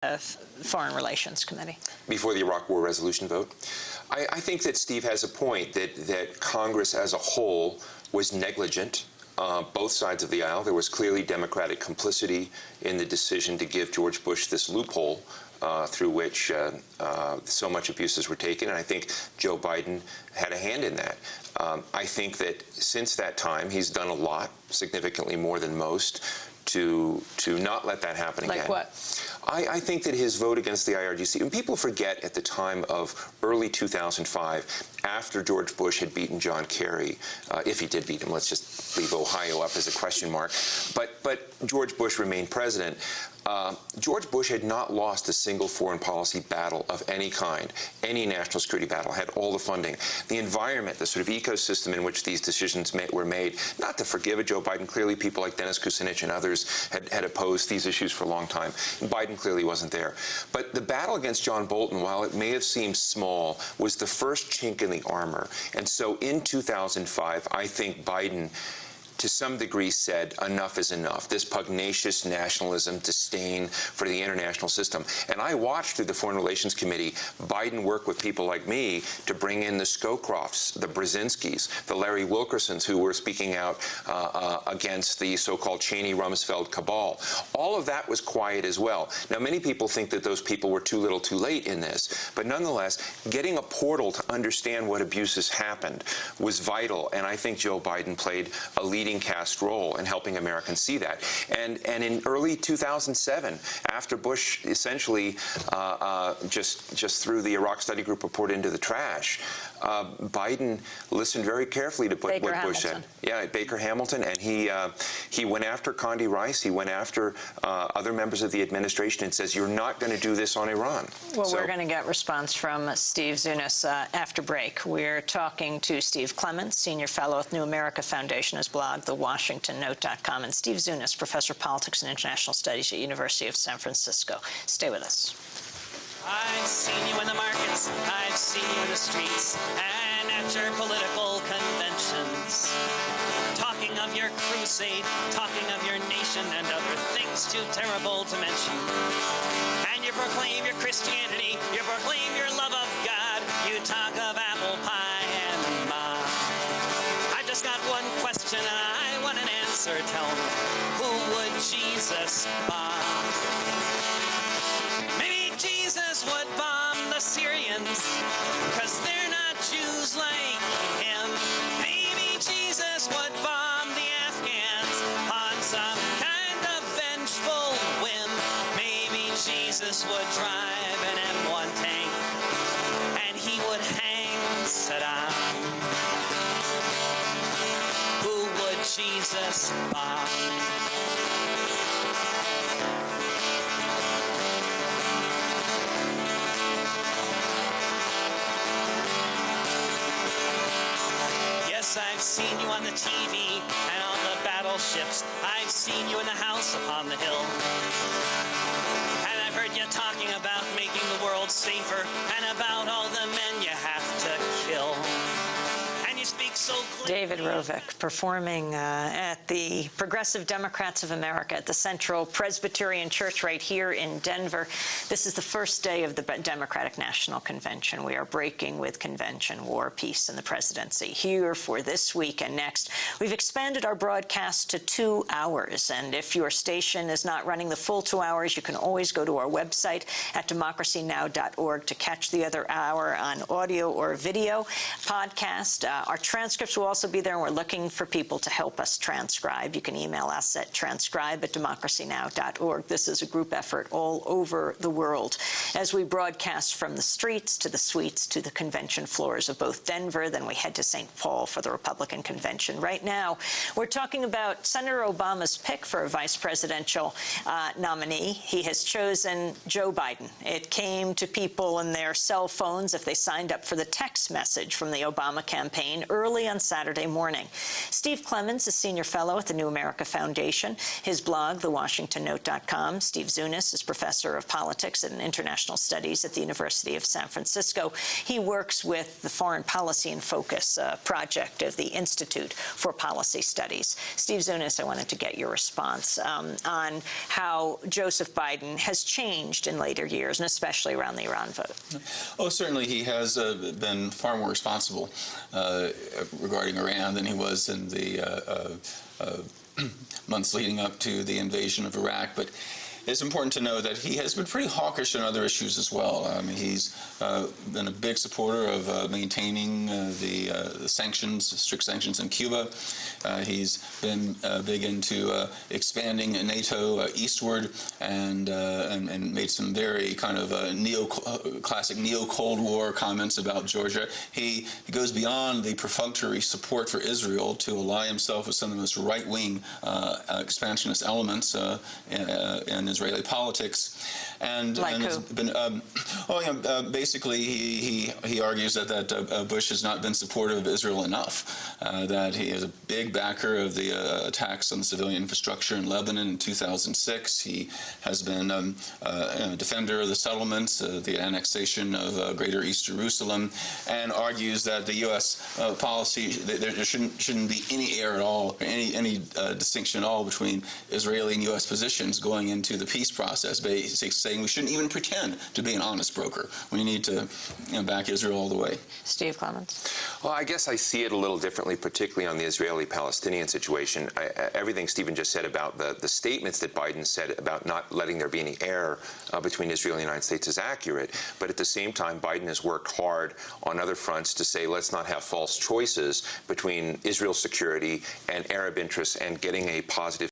Foreign Relations Committee? Before the Iraq War resolution vote? I think that Steve has a point that Congress as a whole was negligent. Both sides of the aisle. There was clearly Democratic complicity in the decision to give George Bush this loophole through which so much abuses were taken, and I think Joe Biden had a hand in that. I think that since that time, he's done a lot, significantly more than most, to not let that happen again. Like what? I think that his vote against the IRGC, and people forget at the time of early 2005, after George Bush had beaten John Kerry, if he did beat him, let's just leave Ohio up as a question mark, but George Bush remained president. George Bush had not lost a single foreign policy battle of any kind, any national security battle, had all the funding. The environment, the sort of ecosystem in which these decisions were made, not to forgive Joe Biden, clearly people like Dennis Kucinich and others had opposed these issues for a long time. And Biden clearly wasn't there. But the battle against John Bolton, while it may have seemed small, was the first chink in the armor. And so in 2005, I think Biden, to some degree, said enough is enough. This pugnacious nationalism, disdain for the international system. And I watched through the Foreign Relations Committee Biden work with people like me to bring in the Scowcrofts, the Brzezinskis, the Larry Wilkersons, who were speaking out against the so-called Cheney-Rumsfeld cabal. All of that was quiet as well. Now, many people think that those people were too little too late in this, but nonetheless, getting a portal to understand what abuses happened was vital, and I think Joe Biden played a leading cast role in helping Americans see that. And in early 2007, after Bush essentially just threw the Iraq Study Group report into the trash, Biden listened very carefully to what Bush said. Yeah, Baker Hamilton, and he went after Condi Rice, he went after other members of the administration and says, you're not going to do this on Iran. Well, we're going to get response from Steve Zunes after break. We're talking to Steve Clemons, Senior Fellow at New America Foundation, his blog, thewashingtonnote.com, and Steve Zunes, Professor of Politics and International Studies at University of San Francisco. Stay with us. I've seen you in the markets, I've seen you in the streets, and at your political conventions. Talking of your crusade, talking of your nation, and other things too terrible to mention. And you proclaim your Christianity, you proclaim your love of God, you talk of apple pie and ma. I just got one question and I want an answer. Tell me, who would Jesus bomb? Maybe Jesus would bomb the Syrians, 'cause they're not Jews like him. Maybe Jesus would bomb the Afghans on some kind of vengeful whim. Maybe Jesus would drive an M1 tank and he would hang Saddam. Who would Jesus bomb? I've seen you on the TV and on the battleships. I've seen you in the house upon the hill. And I've heard you talking about making the world safer and about all the men you have to kill. And you speak so clearly. David Rovik performing at the Progressive Democrats of America at the Central Presbyterian Church right here in Denver. This is the first day of the Democratic National Convention. We are breaking with convention, war, peace, and the presidency. Here for this week and next, we've expanded our broadcast to 2 hours. And if your station is not running the full 2 hours, you can always go to our website at democracynow.org to catch the other hour on audio or video podcast. Our transcripts will also be there, and we're looking for people to help us transcribe. You can email us at transcribe@democracynow.org. This is a group effort all over the world as we broadcast from the streets to the suites to the convention floors of both Denver. Then we head to St. Paul for the Republican convention. Right now, we're talking about Senator Obama's pick for a vice presidential nominee. He has chosen Joe Biden. It came to people in their cell phones if they signed up for the text message from the Obama campaign early on Saturday Saturday morning. Steve Clemons is Senior Fellow at the New America Foundation. His blog, thewashingtonnote.com. Steve Zunes is Professor of Politics and International Studies at the University of San Francisco. He works with the Foreign Policy in Focus project of the Institute for Policy Studies. Steve Zunes, I wanted to get your response on how Joseph Biden has changed in later years, and especially around the Iran vote. Oh, certainly he has been far more responsible regarding Iran than he was in the months leading up to the invasion of Iraq. But it's important to know that he has been pretty hawkish on other issues as well. I mean, he's been a big supporter of maintaining the sanctions, strict sanctions in Cuba. He's been big into expanding NATO eastward and made some very kind of classic neo-Cold War comments about Georgia. He goes beyond the perfunctory support for Israel to ally himself with some of the most right-wing expansionist elements in Israeli politics, and has been basically he argues that Bush has not been supportive of Israel enough, that he is a big backer of the attacks on the civilian infrastructure in Lebanon in 2006. He has been a defender of the settlements, the annexation of Greater East Jerusalem, and argues that the U.S. policy, there shouldn't be any error at all, or any distinction at all between Israeli and U.S. positions going into the peace process, basically saying we shouldn't even pretend to be an honest broker. We need to back Israel all the way. Steve Clemons. Well, I guess I see it a little differently, particularly on the Israeli-Palestinian situation. Everything Stephen just said about the statements that Biden said about not letting there be any error between Israel and the United States is accurate. But at the same time, Biden has worked hard on other fronts to say let's not have false choices between Israel's security and Arab interests and getting a positive